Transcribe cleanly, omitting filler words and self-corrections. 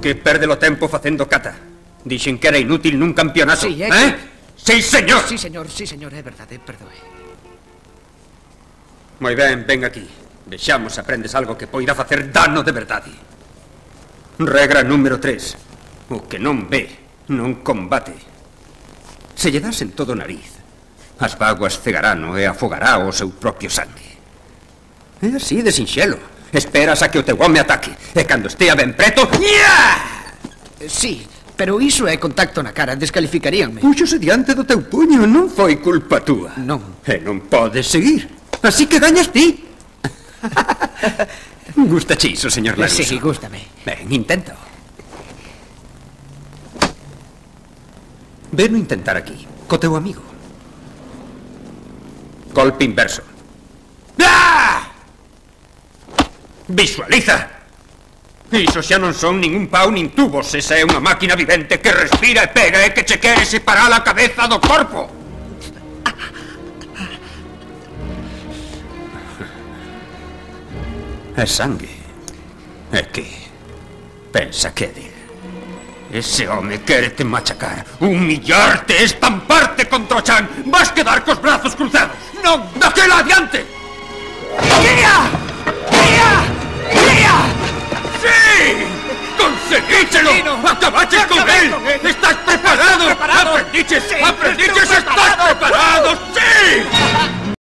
que perde o tempo facendo cata? Dixen que era inútil nun campeonato. Sí, que... Sí, señor! Sí, señor, é verdade, perdoe. Moi ben, ven aquí. Vexamos se aprendes algo que poida facer dano de verdade. Regra número 3. O que non ve, non combate. Se lle das en todo o nariz, as vaguas cegarano e afogará o seu propio sangue. É así de sinxelo. Esperas a que o teu home ataque, e cando estea ben preto... Sí, pero iso é contacto na cara, descalificaríanme. Puxose diante do teu puño, non foi culpa túa. Non. E non podes seguir. Así que gañas ti. Gustache iso, señor Laruso? Sí, gústame. Ben, intento. Veno intentar aquí, co teu amigo. Golpe inverso. ¡Ah! Visualiza! Iso xa non son ningún pau nin tubos. Esa é unha máquina vivente que respira e pega e que che quere separar a cabeza do corpo. É sangue. É que pensa que é dele. Ese home quérete machacar, humillarte, estamparte contra o chan. Vas quedar cos brazos cruzados. Non, daquela adiante. ¡Guía! ¡Guía! ¡Guía! ¡Sí! ¡Conseguíchelo! ¡Acabaches con él! ¡Estás preparado! ¡Aprendiches! ¡Aprendiches! ¡Estás preparado! ¡Sí!